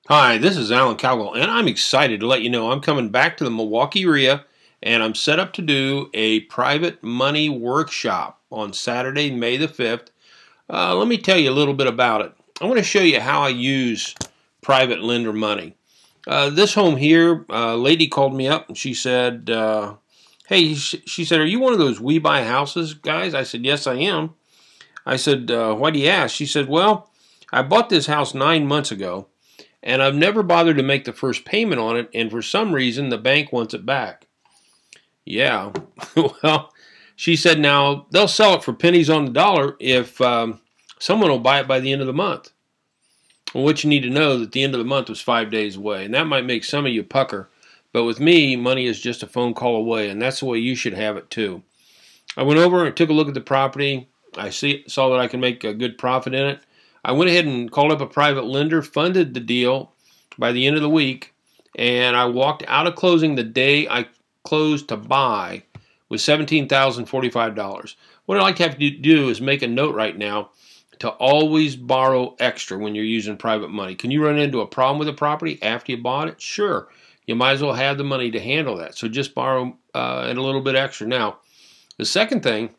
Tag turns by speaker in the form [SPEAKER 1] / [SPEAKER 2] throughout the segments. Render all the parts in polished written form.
[SPEAKER 1] Hi, this is Alan Cowgill, and I'm excited to let you know I'm coming back to the Milwaukee REIA, and I'm set up to do a private money workshop on Saturday, May the 5th. Let me tell you a little bit about it. I want to show you how I use private lender money. This home here, a lady called me up and she said, hey, she said, are you one of those We Buy Houses guys? I said, yes, I am. I said, why do you ask? She said, well, I bought this house 9 months ago, and I've never bothered to make the first payment on it, and for some reason the bank wants it back. Yeah, well, she said now they'll sell it for pennies on the dollar if someone will buy it by the end of the month. Well, what you need to know that the end of the month was 5 days away, and that might make some of you pucker, but with me, money is just a phone call away, and that's the way you should have it too. I went over and took a look at the property. I saw that I can make a good profit in it. I went ahead and called up a private lender, funded the deal by the end of the week, and I walked out of closing the day I closed to buy with $17,045. What I'd like to have to do is make a note right now to always borrow extra when you're using private money. Can you run into a problem with a property after you bought it? Sure. You might as well have the money to handle that. So just borrow and a little bit extra. Now, the second thing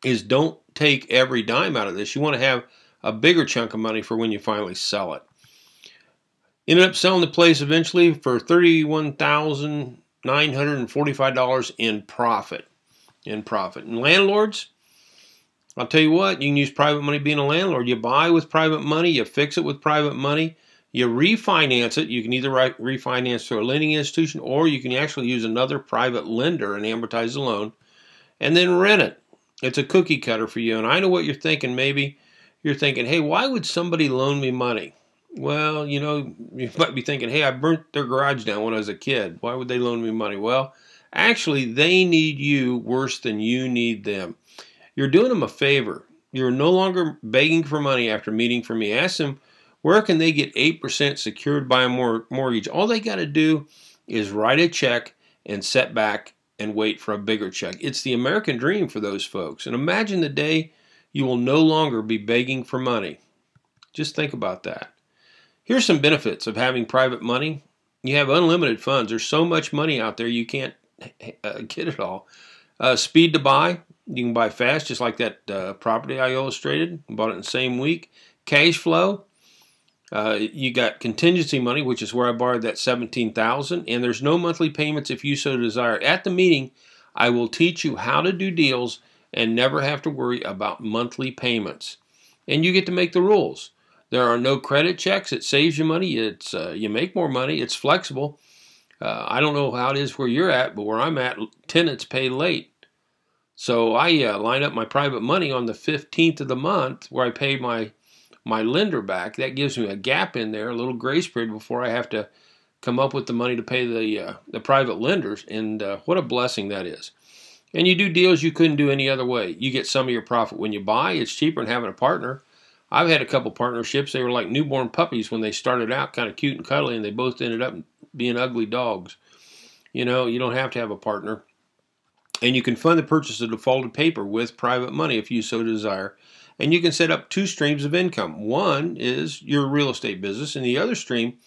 [SPEAKER 1] is don't take every dime out of this. You want to have a bigger chunk of money for when you finally sell it. Ended up selling the place eventually for $31,945 in profit. And landlords, I'll tell you what, you can use private money being a landlord. You buy with private money, you fix it with private money, you refinance it. You can either refinance through a lending institution, or you can actually use another private lender and amortize the loan, and then rent it. It's a cookie cutter for you. And I know what you're thinking. Maybe you're thinking, hey, why would somebody loan me money? Well, you know, you might be thinking, hey, I burnt their garage down when I was a kid. Why would they loan me money? Well, actually, they need you worse than you need them. You're doing them a favor. You're no longer begging for money after meeting for me. Ask them, where can they get 8% secured by a mortgage? All they got to do is write a check and sit back and wait for a bigger check. It's the American dream for those folks. And imagine the day you will no longer be begging for money. Just think about that. Here's some benefits of having private money. You have unlimited funds. There's so much money out there you can't get it all. Speed to buy. You can buy fast, just like that property I illustrated. Bought it in the same week. Cash flow. You got contingency money, which is where I borrowed that $17,000, and there's no monthly payments if you so desire. At the meeting, I will teach you how to do deals and never have to worry about monthly payments. And you get to make the rules. There are no credit checks. It saves you money. It's you make more money. It's flexible. I don't know how it is where you're at, but where I'm at, tenants pay late. So I line up my private money on the 15th of the month where I pay my lender back. That gives me a gap in there, a little grace period before I have to come up with the money to pay the private lenders. And what a blessing that is. And you do deals you couldn't do any other way. You get some of your profit when you buy. It's cheaper than having a partner. I've had a couple partnerships. They were like newborn puppies when they started out, kind of cute and cuddly, and they both ended up being ugly dogs. You know, you don't have to have a partner. And you can fund the purchase of defaulted paper with private money if you so desire. And you can set up two streams of income. One is your real estate business, and the other stream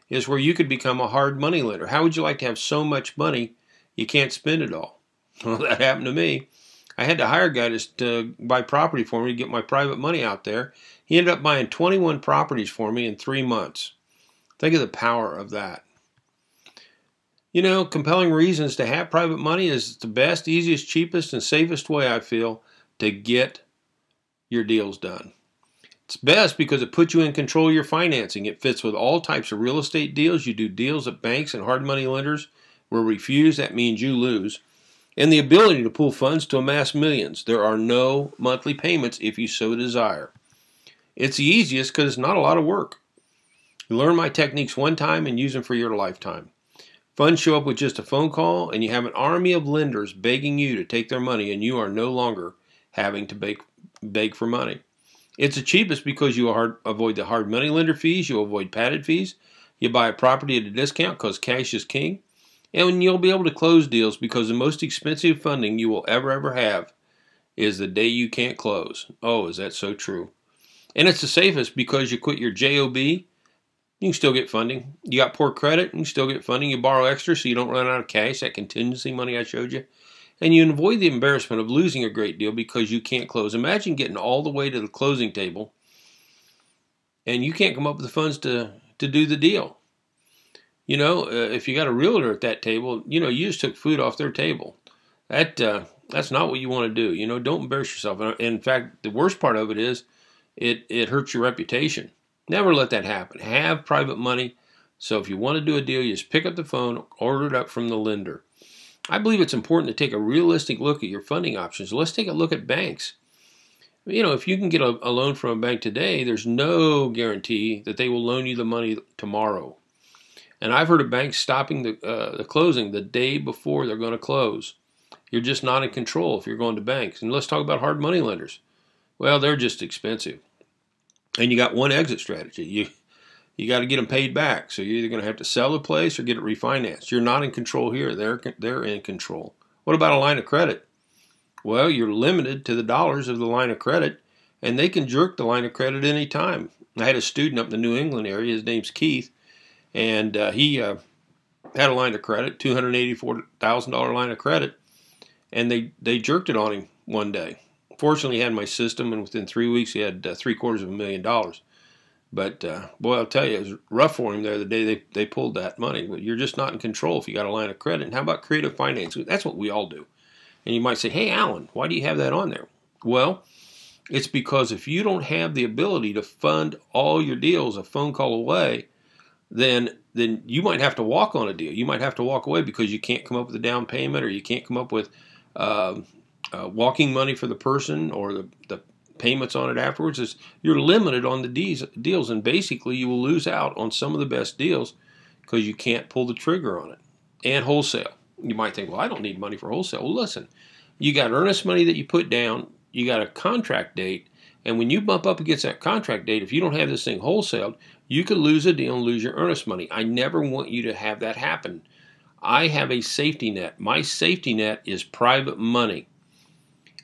[SPEAKER 1] is where you could become a hard money lender. How would you like to have so much money you can't spend it all? Well, that happened to me. I had to hire a guy to buy property for me to get my private money out there. He ended up buying 21 properties for me in 3 months. Think of the power of that. You know, compelling reasons to have private money is the best, easiest, cheapest, and safest way, I feel, to get your deals done. It's best because it puts you in control of your financing. It fits with all types of real estate deals. You do deals that banks and hard money lenders will refuse. That means you lose. And the ability to pool funds to amass millions. There are no monthly payments if you so desire. It's the easiest because it's not a lot of work. You learn my techniques one time and use them for your lifetime. Funds show up with just a phone call, and you have an army of lenders begging you to take their money, and you are no longer having to beg for money. It's the cheapest because you avoid the hard money lender fees, you avoid padded fees, you buy a property at a discount because cash is king, and you'll be able to close deals because the most expensive funding you will ever have is the day you can't close. Oh, is that so true? And it's the safest because you quit your JOB You can still get funding. You got poor credit, you can still get funding. You borrow extra so you don't run out of cash, that contingency money I showed you. And you avoid the embarrassment of losing a great deal because you can't close. Imagine getting all the way to the closing table and you can't come up with the funds to do the deal. If you got a realtor at that table, you just took food off their table. That's not what you want to do. Don't embarrass yourself. And in fact, the worst part of it is it hurts your reputation. Never let that happen. Have private money. So if you want to do a deal, you just pick up the phone, order it up from the lender. I believe it's important to take a realistic look at your funding options. Let's take a look at banks. If you can get a loan from a bank today, there's no guarantee that they will loan you the money tomorrow. And I've heard of banks stopping the closing the day before they're going to close. You're just not in control if you're going to banks. And let's talk about hard money lenders. Well, they're just expensive. And you got one exit strategy. You got to get them paid back. So you're either going to have to sell the place or get it refinanced. You're not in control here. They're in control. What about a line of credit? Well, you're limited to the dollars of the line of credit, and they can jerk the line of credit any time. I had a student up in the New England area. His name's Keith, and he had a line of credit, $284,000 line of credit, and they jerked it on him one day. Fortunately, he had my system, and within 3 weeks, he had $750,000. But, boy, I'll tell you, it was rough for him there the day they pulled that money. But you're just not in control if you got a line of credit. And how about creative financing? That's what we all do. And you might say, hey, Alan, why do you have that on there? Well, it's because if you don't have the ability to fund all your deals a phone call away, then you might have to walk on a deal. You might have to walk away because you can't come up with a down payment, or you can't come up with walking money for the person, or the payments on it afterwards. You're limited on the deals, and basically you will lose out on some of the best deals because you can't pull the trigger on it. And wholesale. You might think, well, I don't need money for wholesale. Well, listen, you got earnest money that you put down, you got a contract date, and when you bump up against that contract date, if you don't have this thing wholesaled, you could lose a deal and lose your earnest money. I never want you to have that happen. I have a safety net. My safety net is private money.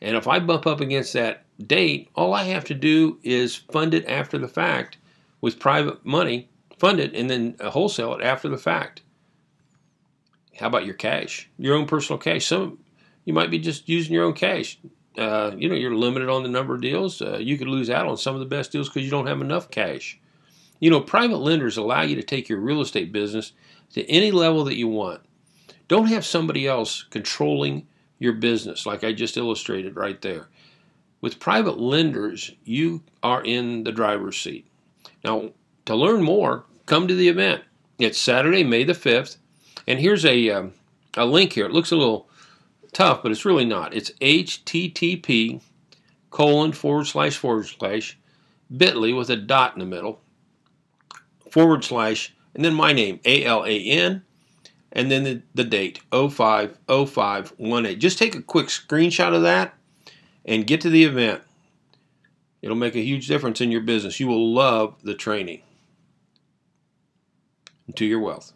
[SPEAKER 1] And if I bump up against that date, all I have to do is fund it after the fact with private money, fund it, and then wholesale it after the fact. How about your cash? Your own personal cash. You might be just using your own cash. You're limited on the number of deals. You could lose out on some of the best deals because you don't have enough cash. Private lenders allow you to take your real estate business to any level that you want. Don't have somebody else controlling your business like I just illustrated right there. With private lenders, you are in the driver's seat. Now, to learn more, come to the event. It's Saturday, May the 5th. And here's a link here. It looks a little tough, but it's really not. It's http:// with a dot in the middle, / and then my name, ALAN, and then the date, 05/05/18. Just take a quick screenshot of that and get to the event. It'll make a huge difference in your business. You will love the training. And to your wealth.